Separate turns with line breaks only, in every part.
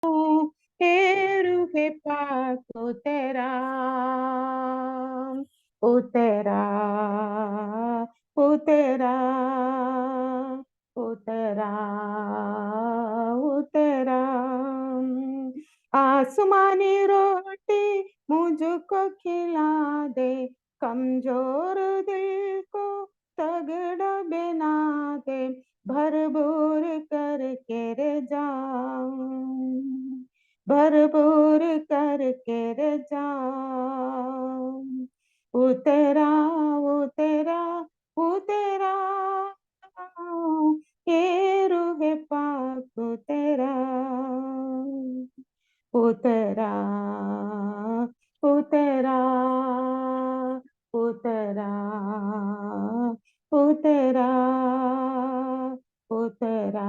हे रूहे पाक उतेरा उतेरा उतेरा उतेरा। आसमानी रोटी मुझको खिला दे, कमजोर दिल को तगड़ा बना दे, भरपूर करके रे जाऊं, भरपूर करके रे जाऊं। उतेरा उतेरा उतेरा, ये रूहे पाक उतेरा उतेरा उतेरा उतेरा उतेरा उतेरा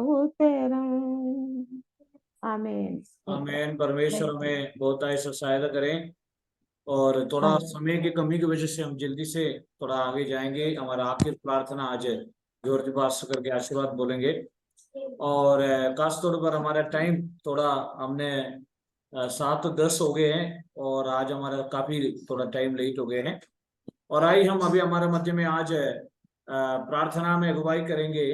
उतेरा। आमीन।
आमीन। परमेश्वर हमें बहुत ऐसा सहायता करें। और थोड़ा
आमीन।
समय की कमी की वजह से हम जल्दी से थोड़ा आगे जाएंगे। हमारा आखिर प्रार्थना आज जोर पास करके आशीर्वाद बोलेंगे। और खास तौर पर हमारा टाइम थोड़ा हमने 7:10 हो गए हैं और आज हमारा काफी थोड़ा टाइम लेट हो गए हैं। और आइए हम अभी हमारे मध्य में आज प्रार्थना में अगुवाई करेंगे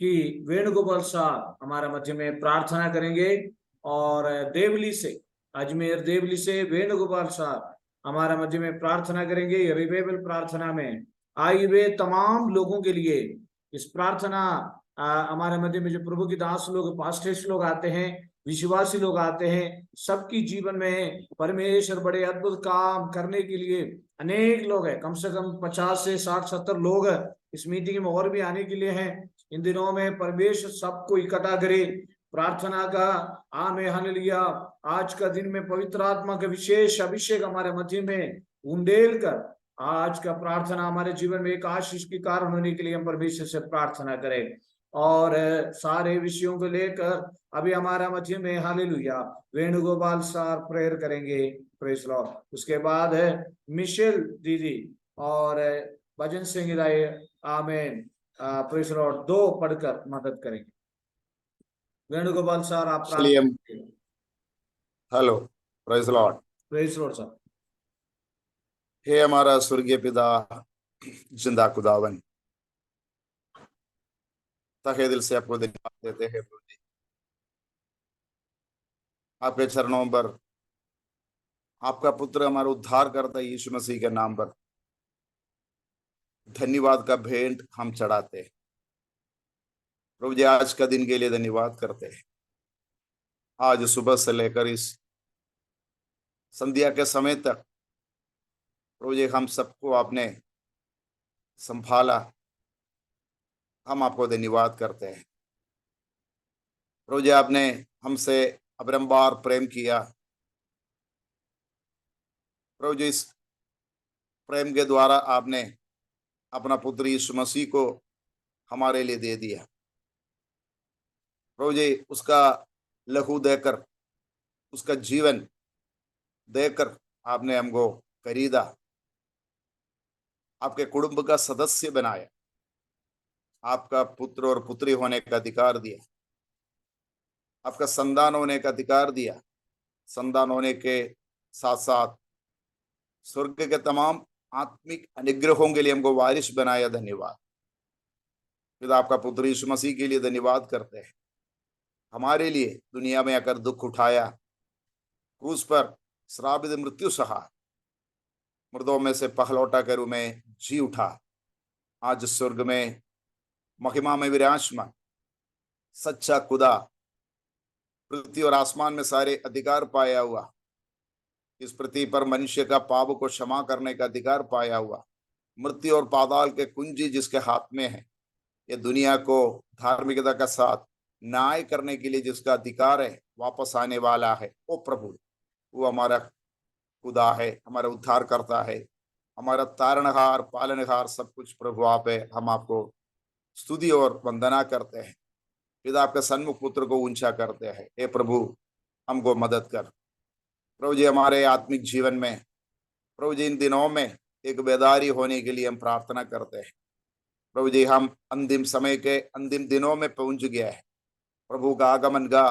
कि वेणुगोपाल साहब हमारे मध्य में प्रार्थना करेंगे। और देवली से, अजमेर देवली से वेणुगोपाल साहब हमारा मध्य में प्रार्थना करेंगे। रिवाइवल प्रार्थना में आई वे तमाम लोगों के लिए इस प्रार्थना हमारे मध्य में जो प्रभु की दास लोग, पास्टर्स लोग आते हैं, विश्वासी लोग आते हैं, सबकी जीवन में परमेश्वर बड़े अद्भुत काम करने के लिए अनेक लोग हैं। कम से कम 50 से 60 70 लोग इस मीटिंग में और भी आने के लिए हैं। इन दिनों में परमेश्वर सबको इकट्ठा करे प्रार्थना का। आमे हालेलुया। आज का दिन में पवित्र आत्मा का विशेष अभिषेक हमारे मध्य में उंडेल कर आज का प्रार्थना हमारे जीवन में एक आशीष के कारण होने के लिए हम परमेश्वर से प्रार्थना करें। और सारे विषयों को लेकर अभी हमारा मध्य में हालेलुया वेणुगोपाल सर प्रेयर करेंगे। Praise Lord. उसके बाद है मिशेल दीदी और Bhajan Singh Rai. Amen. Praise Lord. दो पढ़कर मदद करेंगे। वेणुगोपाल सर आप
चलिए हम hello praise Lord.
Praise Lord sir.
हे हमारा स्वर्गीय पिता, जिंदा खुदावन, तहे दिल से आपको धन्यवाद देते हैं प्रभु जी। आपके चरणों पर आपका पुत्र हमारा उद्धार करता है यीशु मसीह के नाम पर धन्यवाद का भेंट हम चढ़ाते हैं प्रभु जी। आज का दिन के लिए धन्यवाद करते हैं। आज सुबह से लेकर इस संध्या के समय तक प्रभु जी हम सबको आपने संभाला, हम आपको धन्यवाद करते हैं प्रभु जी। आपने हमसे अपरंपार प्रेम किया प्रभु जी। इस प्रेम के द्वारा आपने अपना पुत्र यीशु मसीह को हमारे लिए दे दिया प्रभु जी। उसका लहू देकर, उसका जीवन देकर आपने हमको खरीदा, आपके कुटुंब का सदस्य बनाया, आपका पुत्र और पुत्री होने का अधिकार दिया, आपका संतान होने का अधिकार दिया। संतान होने के साथ साथ स्वर्ग के तमाम आत्मिक अनुग्रहों के लिए हमको वारिस बनाया। धन्यवाद पिता। आपका पुत्र यीशु मसीह के लिए धन्यवाद करते हैं। हमारे लिए दुनिया में आकर दुख उठाया, क्रूस पर श्रापित मृत्यु सहा, मुर्दों में से पहलौटा कर में जी उठा, आज स्वर्ग में महिमा में विराजमान सच्चा खुदा, पृथ्वी और आसमान में सारे अधिकार पाया हुआ, इस पृथ्वी पर मनुष्य का पाप को क्षमा करने का अधिकार पाया हुआ, मृत्यु और पाताल के कुंजी जिसके हाथ में है, ये दुनिया को धार्मिकता का साथ न्याय करने के लिए जिसका अधिकार है, वापस आने वाला है वो प्रभु। वो हमारा खुदा है, हमारा उद्धार करता है, हमारा तारणहार पालनहार सब कुछ प्रभु आप है। हम आपको स्तुति और वंदना करते हैं पिता। आपके सन्मुख पुत्र को ऊंचा करते हैं। हे प्रभु हमको मदद कर प्रभु जी। हमारे आत्मिक जीवन में प्रभु जी इन दिनों में एक बेदारी होने के लिए हम प्रार्थना करते हैं प्रभु जी। हम अंतिम समय के अंतिम दिनों में पहुंच गया है प्रभु का आगमन का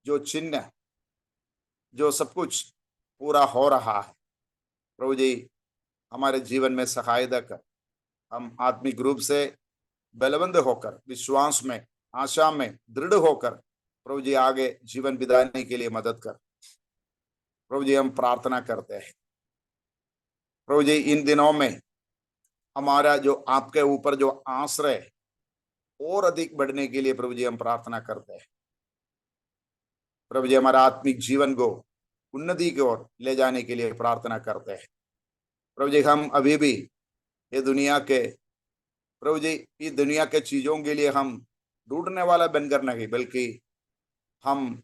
जो चिन्ह, जो सब कुछ पूरा हो रहा है, प्रभु जी हमारे जीवन में सहायता कर, हम आत्मिक रूप से बलवंत होकर, विश्वास में, आशा में दृढ़ होकर प्रभु जी आगे जीवन बिताने के लिए मदद कर। प्रभु जी हम प्रार्थना करते हैं, प्रभु जी इन दिनों में हमारा जो आपके ऊपर जो आश्रय और अधिक बढ़ने के लिए प्रभु जी हम प्रार्थना करते हैं। प्रभु जी हमारा आत्मिक जीवन को उन्नति की ओर ले जाने के लिए प्रार्थना करते हैं। प्रभु जी हम अभी भी ये दुनिया के, प्रभु जी इस दुनिया के चीजों के लिए हम ढूंढने वाला बनकर नहीं, बल्कि हम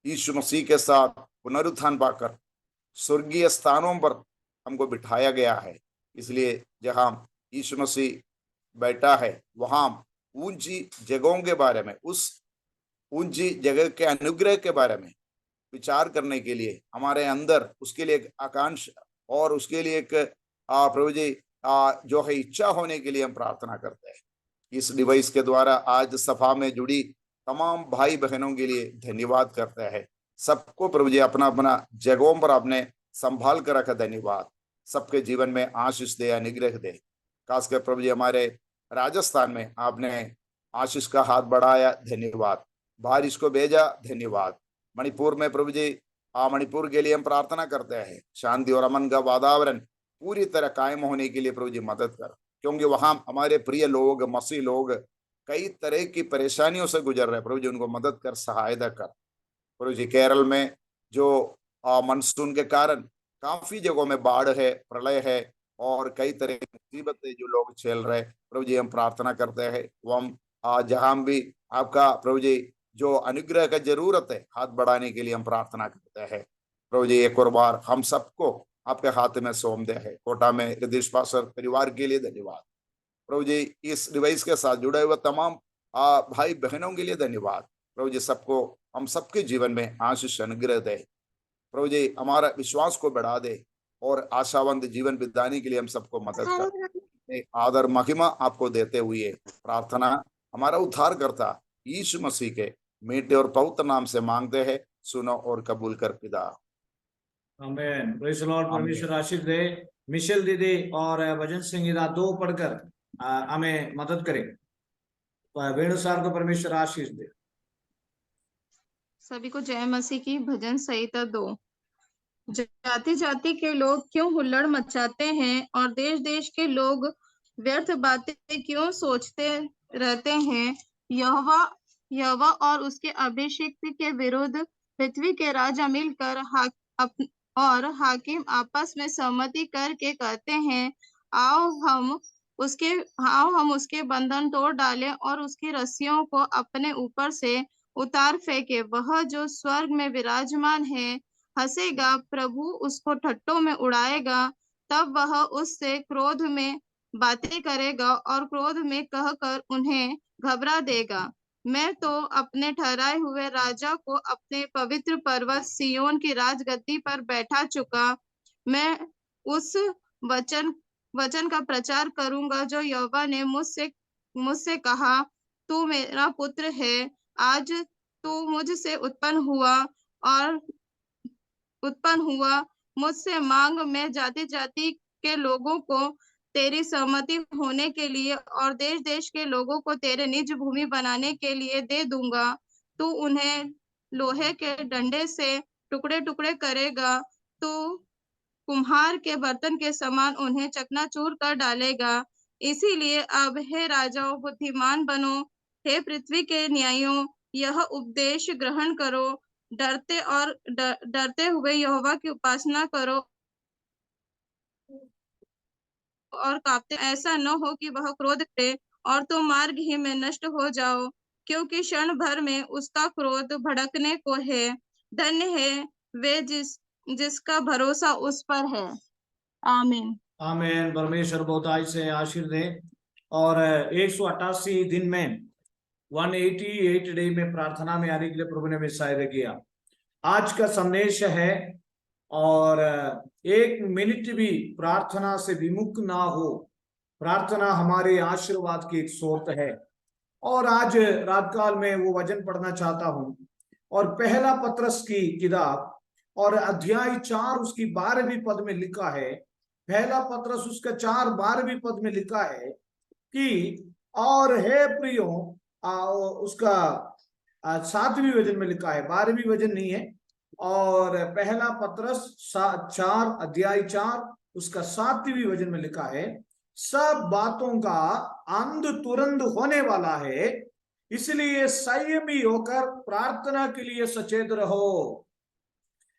यीशु मसीह के साथ पुनरुत्थान पाकर स्वर्गीय स्थानों पर हमको बिठाया गया है। इसलिए जहां यीशु मसीह बैठा है वहां ऊंची जगहों के बारे में, उस ऊंची जगह के अनुग्रह के बारे में विचार करने के लिए हमारे अंदर उसके लिए एक आकांक्षा और उसके लिए एक प्रभु जी जो है इच्छा होने के लिए हम प्रार्थना करते हैं। इस डिवाइस के द्वारा आज सभा में जुड़ी तमाम भाई बहनों के लिए धन्यवाद करते हैं। सबको प्रभु जी अपना अपना जगहों पर आपने संभाल कर रखा, धन्यवाद। सबके जीवन में आशीष दे, अनुग्रह दे। खासकर प्रभु जी हमारे राजस्थान में आपने आशीष का हाथ बढ़ाया, धन्यवाद। बारिश को भेजा, धन्यवाद। मणिपुर में प्रभु जी मणिपुर के लिए हम प्रार्थना करते हैं, शांति और अमन का वातावरण पूरी तरह कायम होने के लिए प्रभु जी मदद कर, क्योंकि वहां हमारे प्रिय लोग, मसीह लोग कई तरह की परेशानियों से गुजर रहे हैं। प्रभु जी उनको मदद कर, सहायता कर। प्रभु जी केरल में जो मानसून के कारण काफी जगहों में बाढ़ है, प्रलय है और कई तरह की मुसीबतें जो लोग झेल रहे, प्रभु जी हम प्रार्थना करते हैं वो हम जहां भी आपका प्रभु जी जो अनुग्रह का जरूरत है हाथ बढ़ाने के लिए हम प्रार्थना करते हैं। प्रभु जी एक और बार हम सबको आपके हाथ में सौंपते हैं। कोटा में हृदय पास्टर परिवार के लिए धन्यवाद। प्रभु जी इस डिवाइस के साथ जुड़े हुए तमाम भाई बहनों के लिए धन्यवाद। प्रभु जी सबको, हम सबके जीवन में आशीष अनुग्रह दे। प्रभु जी हमारा विश्वास को बढ़ा दे और आशावंत जीवन बिताने के लिए हम सबको मदद कर। आदर महिमा आपको देते हुए प्रार्थना हमारा उद्धार करता यीशु मसीह के मीठे और पवित्र नाम से मांगते हैं, सुनो और कबूल कर पिता।
आमीन। Praise the Lord. परमेश्वर आशीष दे। मिशेल दीदी और भजन संगीता 2 पढ़कर हमें मदद करें। वेणु साहब को परमेश्वर आशीष दे।
सभी को जय मसीह की। भजन संहिता 2। जाति जाति के लोग क्यों हुल्लड़ मचाते हैं और देश देश के लोग व्यर्थ बातें क्यों सोचते रहते हैं। यहोवा और उसके अभिषिक्त के विरुद्ध पृथ्वी के राजा मिलकर हाकिम आपस में सहमति करके कहते हैं, आओ हम उसके बंधन तोड़ डालें और उसकी रस्सियों को अपने ऊपर से उतार फेंके। वह जो स्वर्ग में विराजमान है हंसेगा, प्रभु उसको ठट्टों में उड़ाएगा। तब वह उससे क्रोध में बातें करेगा और क्रोध में कहकर उन्हें घबरा देगा। मैं तो अपने ठहराए हुए राजा को अपने पवित्र पर्वत सिय्योन की राजगद्दी पर बैठा चुका। मैं उस वचन का प्रचार करूंगा जो यहोवा ने मुझसे कहा, तू मेरा पुत्र है, आज तू मुझसे उत्पन्न हुआ। मुझसे मांग, मैं जाति जाति के लोगों को तेरी सहमति होने के लिए और देश देश के लोगों को तेरे निज भूमि बनाने के लिए दे दूंगा। तू उन्हें लोहे के डंडे से टुकड़े टुकड़े करेगा, तू कुम्हार के बर्तन के समान उन्हें चकनाचूर कर डालेगा। इसीलिए अब हे राजाओं, बुद्धिमान बनो, हे पृथ्वी के न्यायियों, यह उपदेश ग्रहण करो। डरते हुए यहोवा की उपासना करो और कांपते, ऐसा न हो कि वह क्रोध करे और तुम मार्ग ही में नष्ट हो जाओ, क्योंकि क्षण भर में उसका क्रोध भड़कने को है। धन्य है वे जिसका भरोसा उस पर है। आमीन।
आमीन। परमेश्वर बहुतायत से आशीष दे। और 188 दिन में 188 डे में प्रार्थना में आने के लिए प्रभु ने हमें सहायता किया। आज का संदेश है, और 1 मिनट भी प्रार्थना से विमुख ना हो। प्रार्थना हमारे आशीर्वाद की एक स्रोत है, और आज रात काल में वो वचन पढ़ना चाहता हूं। और पहला पत्रस की किताब और अध्याय 4 उसकी 12वीं पद में लिखा है, पहला पत्रस उसका 4 12वीं पद में लिखा है कि और हे प्रियो, उसका 7वीं वचन में लिखा है, 12वीं वचन नहीं है। और पहला पत्रस 4 अध्याय 4 उसका 7वीं वचन में लिखा है, सब बातों का अंत तुरंत होने वाला है, इसलिए संयमी होकर प्रार्थना के लिए सचेत रहो।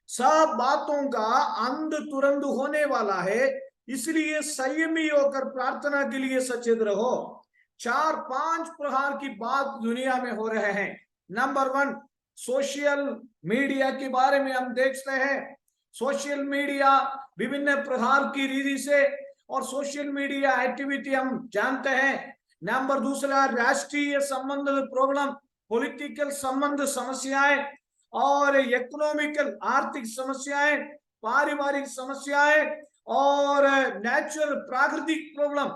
सब बातों का अंत तुरंत होने वाला है, इसलिए संयमी होकर प्रार्थना के लिए सचेत रहो। 4-5 प्रकार की बात दुनिया में हो रहे हैं। नंबर 1, सोशल मीडिया के बारे में हम देखते हैं। सोशल मीडिया विभिन्न प्रकार की रीति से और सोशल मीडिया एक्टिविटी हम जानते हैं। नंबर 2, राष्ट्रीय संबंध प्रॉब्लम, पॉलिटिकल संबंध समस्याएं और इकोनॉमिकल आर्थिक समस्याएं, पारिवारिक समस्याएं और नेचुरल प्राकृतिक प्रॉब्लम।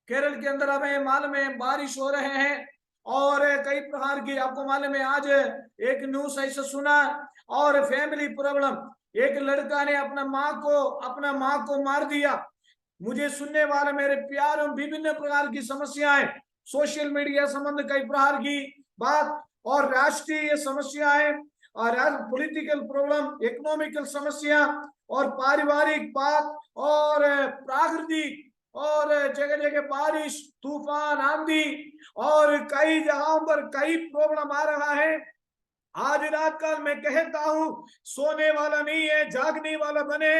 केरल के अंदर हमें मालूम है बारिश हो रहे हैं और कई प्रकार की, आपको मालूम है आज एक न्यूज ऐसा सुना, और फैमिली प्रॉब्लम, एक लड़का ने अपना माँ को मार दिया। मुझे सुनने वाले मेरे प्यारों, विभिन्न प्रकार की समस्याएं, सोशल मीडिया संबंध कई प्रकार की बात और राष्ट्रीय समस्याएं और पॉलिटिकल प्रॉब्लम, इकोनॉमिकल समस्या और पारिवारिक बात और प्राकृतिक और जगह जगह बारिश, तूफान, आंधी और कई जगहों पर कई प्रॉब्लम आ रहा है। आज रात काल मैं कहता हूं, सोने वाला नहीं है, जागने वाला बने,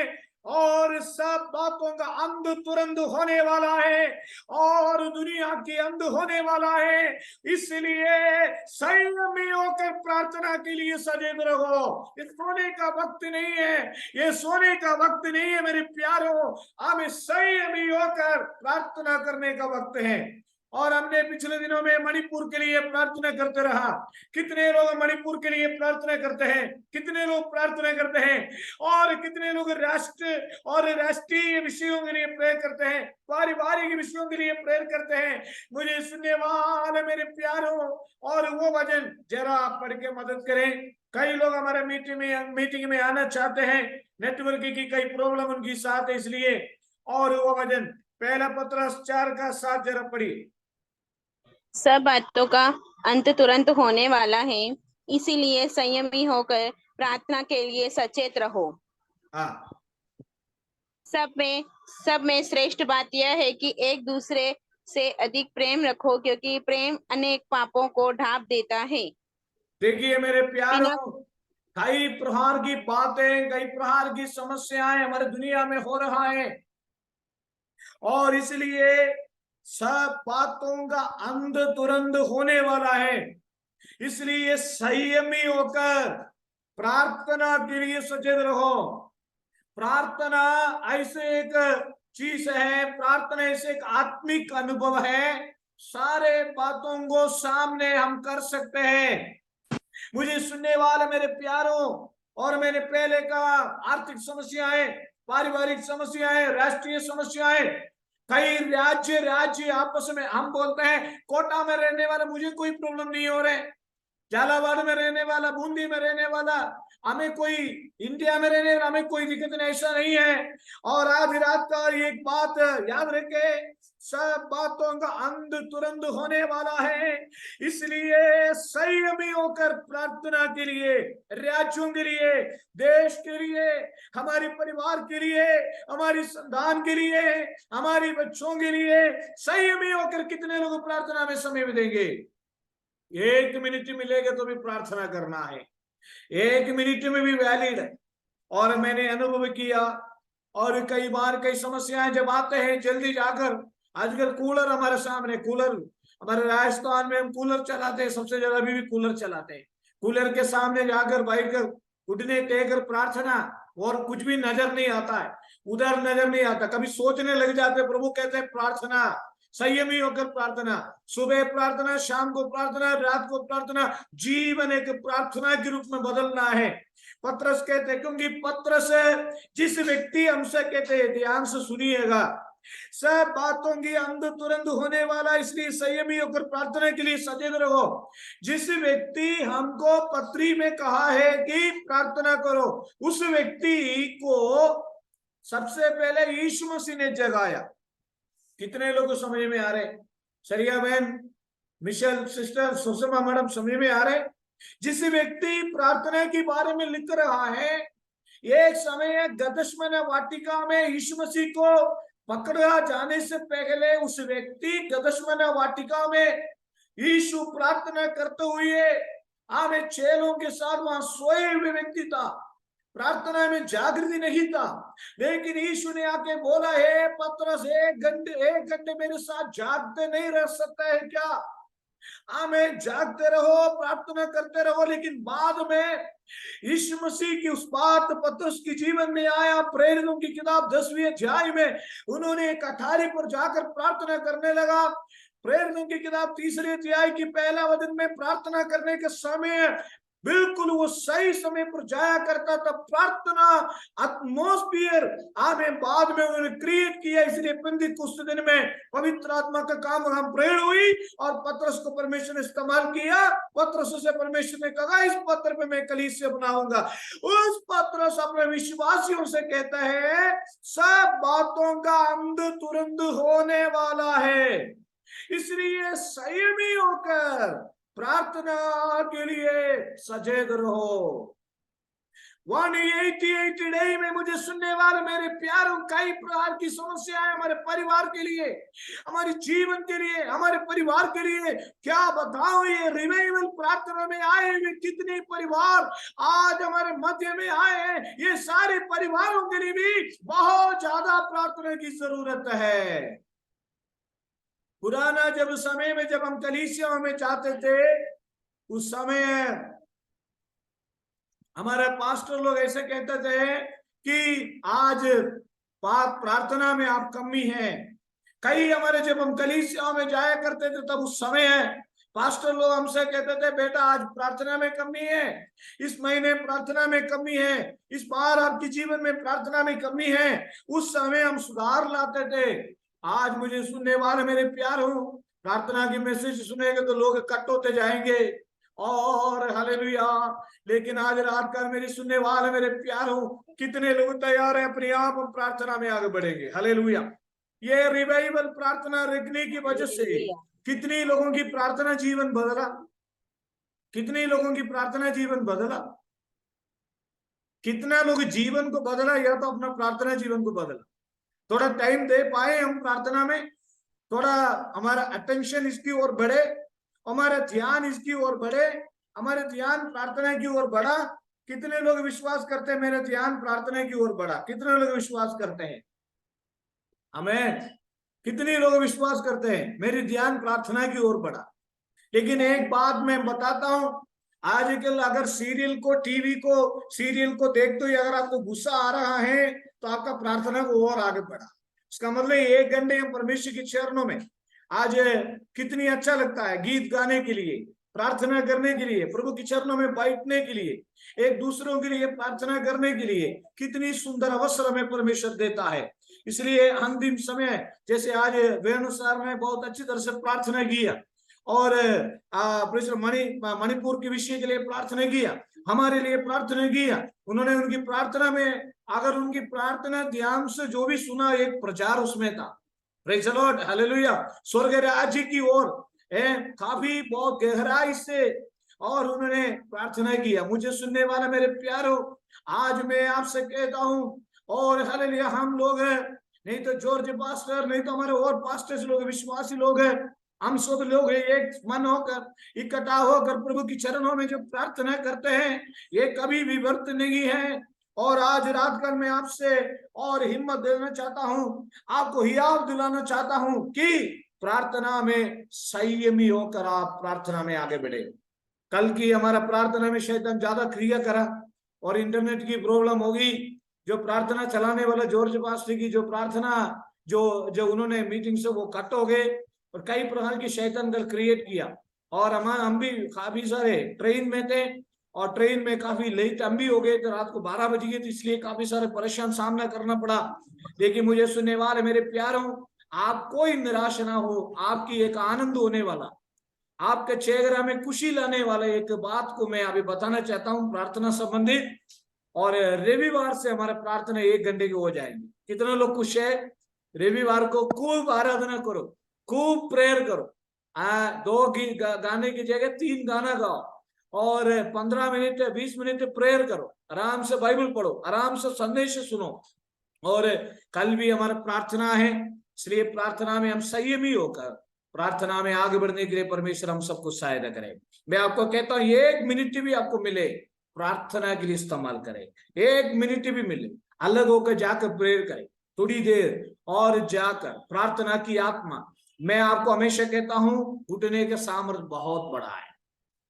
और सब बातों का अंत तुरंत होने वाला है और दुनिया के अंत होने वाला है, इसलिए संयमी होकर प्रार्थना के लिए सजग रहो। ये सोने का वक्त नहीं है, ये सोने का वक्त नहीं है मेरे प्यारों, हमें संयमी होकर प्रार्थना करने का वक्त है। और हमने पिछले दिनों में मणिपुर के लिए प्रार्थना करते रहा। कितने लोग मणिपुर के लिए प्रार्थना करते हैं, कितने लोग प्रार्थना करते हैं, और कितने लोग राष्ट्र और राष्ट्रीय विषयों के लिए प्रेयर करते हैं, पारिवारिक विषयों के लिए प्रेयर करते हैं। मुझे सुनने वाले मेरे प्यारों, और वो वचन जरा पढ़ के मदद करें। कई लोग हमारे मीटिंग में आना चाहते हैं, नेटवर्क की कई प्रॉब्लम उनकी साथ है, इसलिए। और वो वचन पहला पत्रस 4 का 7 जरा पढ़िए।
सब बातों का अंत तुरंत होने वाला है, इसीलिए संयमी होकर प्रार्थना के लिए सचेत रहो।
हाँ,
सब में श्रेष्ठ बात यह है कि एक दूसरे से अधिक प्रेम रखो, क्योंकि प्रेम अनेक पापों को ढांप देता है।
देखिए मेरे प्यारों, कई प्रकार की बातें, कई प्रकार की समस्याएं हमारे दुनिया में हो रहा है, और इसलिए सब बातों का अंत तुरंत होने वाला है, इसलिए संयमी होकर प्रार्थना के लिए सचेत रहो। प्रार्थना ऐसे एक चीज है, प्रार्थना ऐसे एक आत्मिक अनुभव है, सारे बातों को सामने हम कर सकते हैं। मुझे सुनने वाले मेरे प्यारों, और मैंने पहले कहा आर्थिक समस्याएं, पारिवारिक समस्याएं, राष्ट्रीय समस्याएं, कई राज्य आपस में, हम बोलते हैं कोटा में रहने वाला मुझे कोई प्रॉब्लम नहीं हो रहे, झालावाड़ में रहने वाला, बूंदी में रहने वाला, हमें कोई, इंडिया में रहने वाला हमें कोई दिक्कत नहीं, ऐसा नहीं है। और आज रात का एक बात याद रखे, सब बातों का अंत तुरंत होने वाला है, इसलिए संयमी होकर प्रार्थना के लिए, राज्यों के लिए, देश के लिए, हमारे परिवार के लिए, हमारी संतान के लिए, हमारे बच्चों के लिए संयमी होकर कितने लोग प्रार्थना में समय देंगे? 1 मिनट मिलेगा तो भी प्रार्थना करना है, 1 मिनट में भी वैलिड है। और मैंने अनुभव किया, और कई बार कई समस्याएं जब आते हैं, जल्दी जाकर, आजकल कूलर हमारे सामने, कूलर हमारे राजस्थान में हम कूलर चलाते हैं, सबसे ज्यादा अभी भी कूलर चलाते हैं। कूलर के सामने जाकर बैठकर घुटने टेकर प्रार्थना, और कुछ भी नजर नहीं आता है, उधर नजर नहीं आता, कभी सोचने लग जाते, प्रभु कहते हैं प्रार्थना, संयमी होकर प्रार्थना, सुबह प्रार्थना, शाम को प्रार्थना, रात को प्रार्थना, जीवन एक प्रार्थना के रूप में बदलना है। पत्रस कहते हैं, क्योंकि पत्रस जिस व्यक्ति हमसे कहते हैं, ध्यान से सुनिएगा, सब बातों की अंध तुरंत होने वाला, इसलिए संयमी होकर प्रार्थना के लिए सचेत रहो। जिस व्यक्ति हमको पत्री में कहा है कि प्रार्थना करो, उस व्यक्ति को सबसे पहले यीशु मसीह ने जगाया। कितने लोगों को समझ में आ रहे? सरिया बहन, मिशेल सिस्टर, सुषमा मैडम, समझ में आ रहे? जिस व्यक्ति प्रार्थना के बारे में लिख रहा है, एक समय गदशमन वाटिका में यीशु मसीह को पकड़ा जाने से पहले उस व्यक्ति गदशमन वाटिका में यीशु प्रार्थना करते हुए आमे चेलों के साथ वहां सोए हुए व्यक्ति था। प्रार्थना में जागृति नहीं था, लेकिन यीशु ने आके बोला, है पतरस, एक घंटे मेरे साथ जागते नहीं रह सकता है क्या? आमें जागते रहो, प्रार्थना करते रहो। लेकिन बाद में यीशु मसीह की उस बात पतरस के जीवन में आया। प्रेरितों की किताब 10वीं अध्याय में उन्होंने एक अठारी पर जाकर प्रार्थना करने लगा। प्रेरितों की किताब 3रे अध्याय की पहला वचन में प्रार्थना करने के समय बिल्कुल वो सही समय पर जाया करता था। प्रार्थना एटमॉस्फेयर आमें बाद में उन्होंने क्रिएट किया। इसलिए पेंतिकुस्त दिन में पवित्र आत्मा का काम हम प्रेरण हुई और पतरस को परमेश्वर ने इस्तेमाल किया। पतरस से परमेश्वर ने कहा, इस पत्र पे मैं कलीसिया बनाऊंगा। उस पतरस अपने विश्वासियों से कहता है, सब बातों का अंत तुरंत होने वाला है, इसलिए संयमी होकर प्रार्थना के लिए सजग रहो। 188 डे में मुझे सुनने वाले मेरे प्यारों, कई प्रकार की समस्या है हमारे परिवार के लिए, हमारे जीवन के लिए, हमारे परिवार के लिए। क्या बताओ, ये रिवाइवल प्रार्थना में आए हुए कितने परिवार आज हमारे मध्य में आए हैं। ये सारे परिवारों के लिए भी बहुत ज्यादा प्रार्थना की जरूरत है। पुराना जब समय में जब हम कलीसियाओं में जाते थे, उस समय हमारे पास्टर लोग ऐसे कहते थे कि आज प्रार्थना में आप कमी है। कई हमारे जब हम कलीसियाओं में जाया करते थे तब उस समय पास्टर लोग हमसे कहते थे, बेटा आज प्रार्थना में कमी है, इस महीने प्रार्थना में कमी है, इस बार आपके जीवन में प्रार्थना में कमी है। उस समय हम सुधार लाते थे। आज मुझे सुनने वाले मेरे प्यार हो, प्रार्थना के मैसेज सुनेंगे तो लोग कट होते जाएंगे और हालेलुया। लेकिन आज रात का मेरी सुनने वाले मेरे प्यार हो, कितने लोग तैयार हैं अपने आप हम प्रार्थना में आगे बढ़ेंगे? हालेलुया। ये रिवाइवल प्रार्थना रखने की वजह से कितने लोगों की प्रार्थना जीवन बदला, कितने लोगों की प्रार्थना जीवन बदला, कितना लोग जीवन को बदला या तो अपना प्रार्थना जीवन को बदला। थोड़ा टाइम दे पाए हम प्रार्थना में, थोड़ा हमारा अटेंशन इसकी ओर बढ़े, हमारा ध्यान इसकी ओर बढ़े, हमारे ध्यान प्रार्थना की ओर बढ़ा। कितने लोग विश्वास करते हैं मेरा ध्यान प्रार्थना की ओर बढ़ा? कितने लोग विश्वास करते हैं? हमें कितने लोग विश्वास करते हैं मेरी ध्यान प्रार्थना की ओर बढ़ा? लेकिन एक बात मैं बताता हूं, आजकल अगर सीरियल को, टीवी को, सीरियल को देखते ही अगर आपको गुस्सा आ रहा है तो आपका प्रार्थना को और आगे बढ़ा। इसका मतलब 1 घंटे हम परमेश्वर के चरणों में, आज कितनी अच्छा लगता है गीत गाने के लिए, प्रार्थना करने के लिए, प्रभु के चरणों में बैठने के लिए, एक दूसरों के लिए प्रार्थना करने के लिए कितनी सुंदर अवसर हमें परमेश्वर देता है। इसलिए अंतिम समय जैसे आज वेणु सर ने बहुत अच्छी तरह से प्रार्थना किया और मणिपुर के विषय के लिए प्रार्थना किया, हमारे लिए प्रार्थना किया। उन्होंने उनकी प्रार्थना में, अगर उनकी प्रार्थना ध्यान से जो भी सुना, एक प्रचार उसमें था। Praise the Lord, hallelujah. स्वर्ग राज्य की ओर काफी बहुत गहराई से और उन्होंने प्रार्थना किया। मुझे सुनने वाला मेरे प्यारो, आज मैं आपसे कहता हूं, और हालेलुया, हम लोग हैं, नहीं तो जॉर्ज पास्टर, नहीं तो हमारे और पास्टर्स लोग, विश्वासी लोग हैं, हम सब लोग एक मन होकर इकट्ठा होकर प्रभु की चरणों में जो प्रार्थना करते हैं, ये कभी भी व्यर्थ नहीं है। और आज रात का मैं आपसे और हिम्मत देना चाहता हूं, आपको हियाव दिलाना चाहता हूं कि प्रार्थना में संयमी होकर आप प्रार्थना में आगे बढ़े। कल की हमारा प्रार्थना में शैतान ज्यादा क्रिया करा और इंटरनेट की प्रॉब्लम होगी। जो प्रार्थना चलाने वाला जॉर्ज पास्टर की जो प्रार्थना जो उन्होंने मीटिंग से वो कट हो गए और कई प्रकार की शैतान दल क्रिएट किया। और हम भी काफी सारे ट्रेन में थे और ट्रेन में काफी लेट हम भी हो गए, तो रात को 12 बज गए, तो इसलिए काफी सारे परेशान सामना करना पड़ा। लेकिन मुझे सुनने वाले मेरे प्यारों, आप कोई निराश ना हो, आपकी एक आनंद होने वाला, आपके चेहरा में खुशी लाने वाला एक बात को मैं अभी बताना चाहता हूँ प्रार्थना संबंधित। और रविवार से हमारा प्रार्थना 1 घंटे की हो जाएगी। कितना लोग खुश है? रविवार को खूब आराधना करो, खूब प्रेयर करो। 2 गाने की जगह 3 गाना गाओ और 15 मिनट 20 मिनट प्रेयर करो, आराम से बाइबल पढ़ो, आराम से संदेश सुनो। और कल भी हमारा प्रार्थना है, इसलिए प्रार्थना में हम संयमी होकर प्रार्थना में आगे बढ़ने के लिए परमेश्वर हम सबको सहायता करे। मैं आपको कहता हूँ 1 मिनट भी आपको मिले प्रार्थना के लिए इस्तेमाल करें, 1 मिनट भी मिले अलग होकर जाकर प्रेयर करें थोड़ी देर, और जाकर प्रार्थना की आत्मा, मैं आपको हमेशा कहता हूं घुटने के सामर्थ्य बहुत बड़ा है।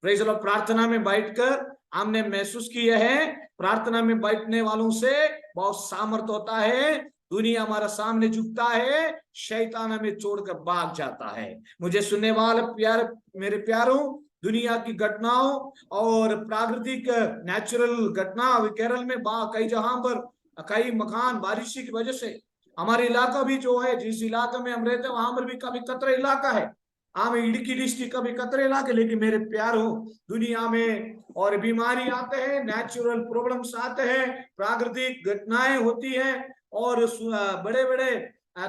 Praise the Lord. प्रार्थना में बैठकर हमने महसूस किया है, प्रार्थना में बैठने वालों से बहुत सामर्थ्य होता है। दुनिया हमारा सामने झुकता है, शैतान हमें छोड़कर भाग जाता है। मुझे सुनने वाले प्यार, मेरे प्यारों, दुनिया की घटनाओं और प्राकृतिक नेचुरल घटना, केरल में कई जहां पर कई मकान बारिश की वजह से, हमारे इलाका भी जो है, जिस इलाके में हम रहते हैं वहां पर भी काफी कतरा इलाका है, इडुक्की डिस्ट्रिक्ट का भी कतरे इलाके। लेकिन मेरे प्यारों, दुनिया में और बीमारी आते हैं, नेचुरल प्रॉब्लम्स आते हैं, प्राकृतिक घटनाएं होती हैं, और बड़े बड़े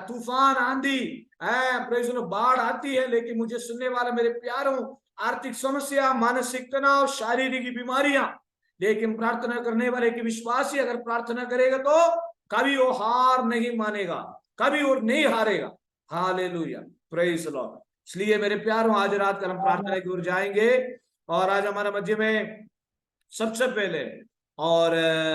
तूफान, आंधी, बाढ़ आती है। लेकिन मुझे सुनने वाले मेरे प्यारों, आर्थिक समस्या, मानसिक तनाव, शारीरिक बीमारियां, लेकिन प्रार्थना करने वाले की विश्वासी अगर प्रार्थना करेगा तो कभी वो हार नहीं मानेगा, कभी वो नहीं हारेगा। Hallelujah, praise the Lord. इसलिए मेरे प्यारों, आज रात का हम प्रार्थना की ओर जाएंगे। और आज हमारा मध्य में सबसे पहले और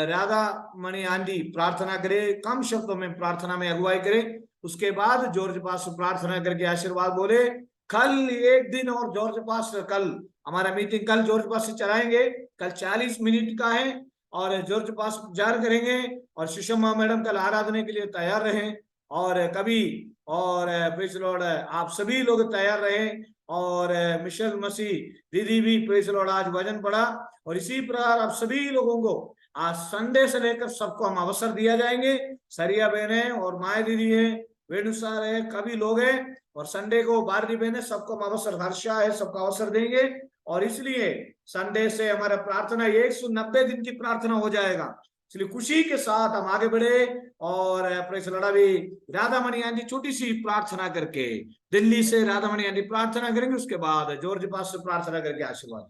राधा मणि आंटी प्रार्थना करे, कम शब्दों में प्रार्थना में अगुवाई करे। उसके बाद जॉर्ज पास प्रार्थना करके आशीर्वाद बोले। कल एक दिन और जॉर्ज पास, कल हमारा मीटिंग कल जॉर्ज पास से चलाएंगे। कल 40 मिनट का है और जॉर्ज पास जार करेंगे। और सुषमा मैडम कल आराधना के लिए तैयार रहें, और कभी और प्रेज लॉर्ड आप सभी लोग तैयार रहें। और मिशेल मसीह दीदी भी प्रेज लॉर्ड आज वजन पड़ा। और इसी प्रकार आप सभी लोगों को आज संडे से लेकर सबको हम अवसर दिया जाएंगे। सरिया बहने और माया दीदी है, वेणुसार है, कभी लोग हैं, और संडे को भारती बहने, सबको हम अवसर, हर्षा है, सबको अवसर देंगे। और इसलिए संडे से हमारा प्रार्थना 190 दिन की प्रार्थना हो जाएगा। इसलिए खुशी के साथ हम आगे बढ़े। और प्रेस लड़ा भी राधा मणि आंटी छोटी सी प्रार्थना करके, दिल्ली से राधा मणि आंटी प्रार्थना करेंगे, उसके बाद जॉर्ज पास से प्रार्थना करके आशीर्वाद।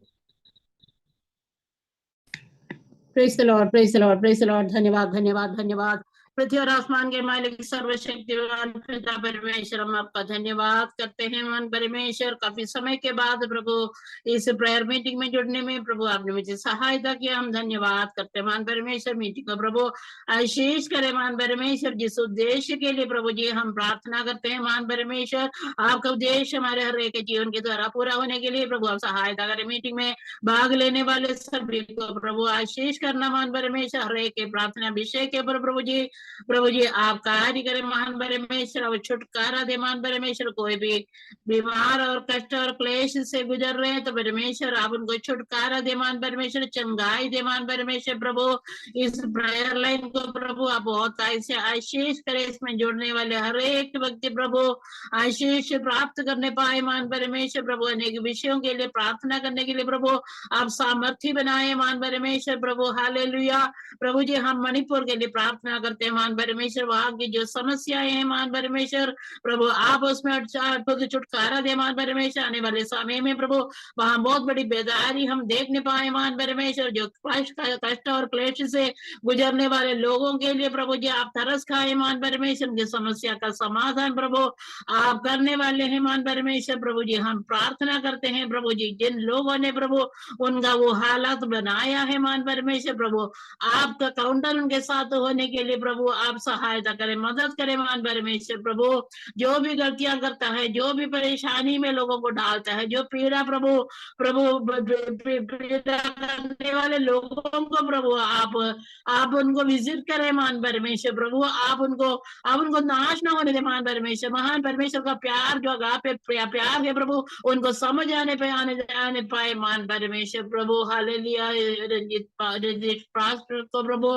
Praise the Lord, praise the Lord, praise the Lord. धन्यवाद, धन्यवाद, धन्यवाद। पृथ्वी और आसमान के मालिक सर्वशक्तिमान पिता परमेश्वर, हम आपका धन्यवाद करते हैं मान परमेश्वर। काफी समय के बाद प्रभु इस प्रेयर मीटिंग में जुड़ने में प्रभु आपने मुझे सहायता किया, हम धन्यवाद करते हैं मान परमेश्वर। मीटिंग को प्रभु आशीष करे मान परमेश्वर। जिस उद्देश्य के लिए प्रभु जी हम प्रार्थना करते हैं मान परमेश्वर, आपका उद्देश्य हमारे हर एक जीवन के द्वारा पूरा होने के लिए प्रभु आप सहायता करें। मीटिंग में भाग लेने वाले सभी को प्रभु आशीष करना मान परमेश्वर। हर एक के प्रार्थना विषय के ऊपर प्रभु जी आप कार्य करें महान परमेश्वर। अब छुटकारा दे मान परमेश्वर। कोई भी बीमार और कष्ट और क्लेश से गुजर रहे हैं तो परमेश्वर आप उनको छुटकारा दे मान परमेश्वर, चंगाई दे मान परमेश्वर। प्रभु इस प्रेयर लाइन को प्रभु आप बहुत से आशीष करें। इसमें जुड़ने वाले हर एक व्यक्ति प्रभु आशीष प्राप्त करने पाए मान परमेश्वर। प्रभु अनेक विषयों के लिए प्रार्थना करने के लिए प्रभु आप सामर्थ्य बनाए मान परमेश्वर। प्रभु हालेलुया। प्रभु जी हम मणिपुर के लिए प्रार्थना करते हैं मान परमेश्वर। वहां की जो समस्याएं हैं मान परमेश्वर, प्रभु आप उसमें छुटकारा दे मान परमेश्वर। आने वाले समय में प्रभु वहां बहुत बड़ी बेदारी हम देखने पाए मान परमेश्वर। जो कष्ट और क्लेश से गुजरने वाले लोगों के लिए प्रभु जी आप तरस खाए मान परमेश्वर। उनकी समस्या का समाधान प्रभु आप करने वाले हैं मान परमेश्वर। प्रभु जी हम प्रार्थना करते हैं प्रभु जी जिन लोगों ने प्रभु उनका वो हालात बनाया है मान परमेश्वर, प्रभु आपका काउंटर उनके साथ होने के लिए प्रभु प्रभु आप सहायता करें, मदद करें मान परमेश्वर प्रभु। जो भी गलतियां करता है, जो भी परेशानी में लोगों को डालता है, जो पीड़ा प्रभु पीड़ा करने वाले लोगों को प्रभु आप उनको विजिट करें मान परमेश्वर प्रभु। आप उनको नाश ना होने दे मान परमेश्वर। महान परमेश्वर का प्यार जो अगापे प्यार है प्रभु, उनको समझ आने पाए मान परमेश्वर प्रभु। हालेलुया। रंजित पास्टर को प्रभु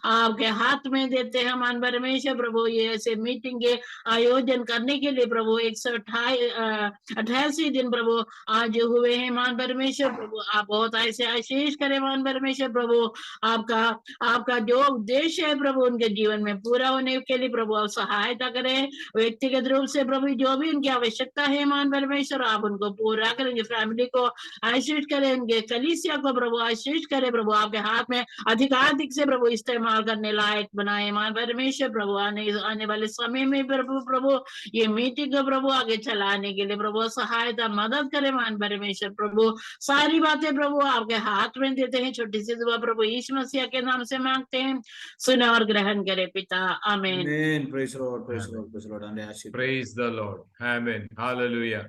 आपके हाथ में देते हैं मान परमेश्वर प्रभु। ये ऐसे मीटिंग के आयोजन करने के लिए प्रभु 188 दिन प्रभु आज हुए हैं मान परमेश्वर प्रभु। आप बहुत ऐसे आशीष करें मान परमेश्वर प्रभु। आपका जो उद्देश्य है प्रभु उनके जीवन में पूरा होने के लिए प्रभु आप सहायता करें। व्यक्तिगत रूप से प्रभु जो भी उनकी आवश्यकता है मान परमेश्वर आप उनको पूरा करेंगे। फैमिली को आशीष करें, उनके कलीसिया को प्रभु आशीष करें प्रभु। आपके हाथ में अधिकाधिक से प्रभु इस्तेमाल करने लायक बनाए मान परमेश्वर प्रभु। आने वाले समय में प्रभु ये मीटिंग को प्रभु आगे चलाने के लिए प्रभु सहायता मदद करे मान परमेश्वर प्रभु। सारी बातें प्रभु आपके हाथ में देते हैं। छोटी सी दुआ प्रभु यीशु मसीह के नाम से मांगते हैं, सुने और ग्रहण करे पिता। आमीन।
Praise the Lord, praise the Lord, praise the Lord.
Praise the Lord. Amen. Hallelujah.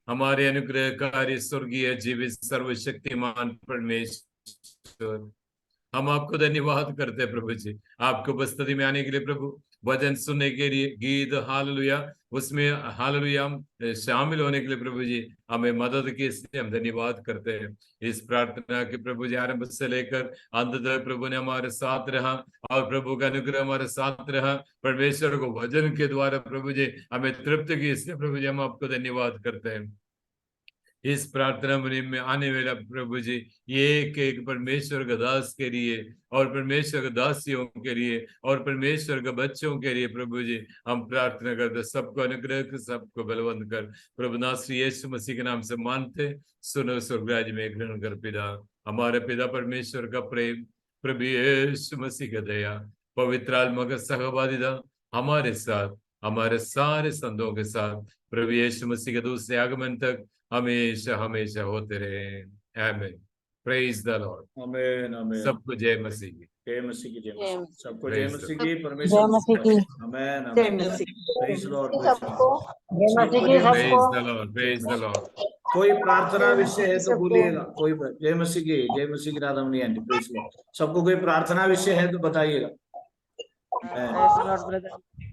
हमारे अनुग्रहकारी स्वर्गीय जीवित सर्वशक्तिमान परमेश्वर, हम आपको धन्यवाद करते हैं प्रभु जी, आपको उपस्थिति में आने के लिए प्रभु, वचन सुनने के लिए, गीत हालेलुया उसमें हालेलुया हम शामिल होने के लिए प्रभु जी हमें मदद की, इसलिए हम धन्यवाद करते हैं। इस प्रार्थना के प्रभु जी आरंभ से लेकर अंत तक प्रभु ने हमारे साथ रहा और प्रभु का अनुग्रह हमारे साथ रहा। परमेश्वर को वचन के द्वारा प्रभु जी हमें तृप्त की, इसलिए प्रभु जी हम आपको धन्यवाद करते हैं। इस प्रार्थना में आने वाला प्रभु जी ये एक परमेश्वर का दास के लिए और परमेश्वर के दासियों के लिए और परमेश्वर के बच्चों के लिए प्रभु जी हम प्रार्थना करते, सबको अनुग्रह कर, सबको बलवंत कर प्रभु नासरी यीशु मसीह के नाम से मानते। सुनो स्वर्गराज में ग्रहण कर पिता, हमारे पिता परमेश्वर का प्रेम, प्रभु यीशु मसीह का दया, पवित्र आत्मा का सहभागिता हमारे साथ, हमारे सारे संतों के साथ प्रभु यीशु मसीह के दूसरे आगमन तक हमेशा हमेशा होते रहे। आमीन। Praise the Lord.
आमीन आमीन।
सबको जय मसीह की।
जय मसीह की। जय
जय
मसीह। सबको जय मसीह की।
जय
परमेश्वर
मसीह की।
आमीन
जय
आमीन।
मसीह
प्रेज द लॉर्ड।
सबको जय मसीह की।
प्रेज
सबको
the Lord, praise the Lord.
कोई प्रार्थना विषय है तो
सबको।
बोलिएगा। कोई जय मसीह की। जय मसीह की। Radha money aunty praise the Lord. सबको कोई प्रार्थना विषय है तो बताइएगा।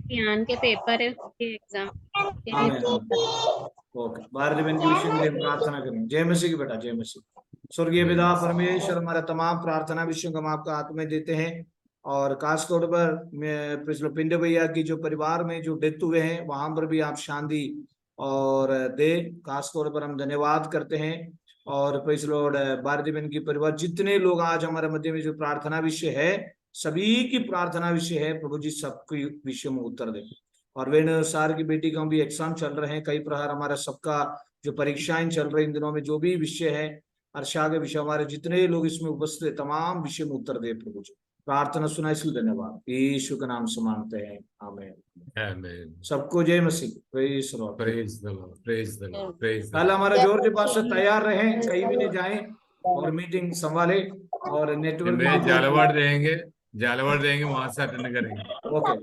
ज्ञान के पेपर है, उसके एग्जाम
ओके, भारतीय बहन के विषय के लिए हम प्रार्थना करेंगे। जय मसीह की बेटा। जय मसीह। स्वर्गीय पिता परमेश्वर, हमारे तमाम प्रार्थना विषयों को हम आपका हाथ में देते हैं और खास तौर पर पिंडे भैया की जो परिवार में जो डेथ हुए हैं वहां पर भी आप शांति और दे। खास तौर पर हम धन्यवाद करते हैं और प्रेज़ लॉर्ड भारतीय बहन की परिवार, जितने लोग आज हमारे मध्य में जो प्रार्थना विषय है, सभी की प्रार्थना विषय है प्रभु जी, सबके विषय में उत्तर दे। और वेण सार की बेटी का भी एग्जाम चल रहे हैं, कई प्रकार हमारा सबका जो परीक्षाएं चल रही इन दिनों में, जो भी विषय है, अर्षा के विषय, हमारे जितने लोग इसमें उपस्थित है, तमाम विषय में उत्तर दे प्रभु जी। प्रार्थना सुना इसलिए धन्यवाद, यीशु के नाम से मांगते हैं। आमीन
आमीन।
सबको जय मसीह। Praise the Lord.
Praise the Lord, praise the Lord, praise the
कल हमारा जॉर्ज पास तैयार रहे, कहीं भी नहीं जाए और मीटिंग संभाले और नेटवर्क
में झालावाड़ देंगे वहां से अटेंड करेंगे।
ओके।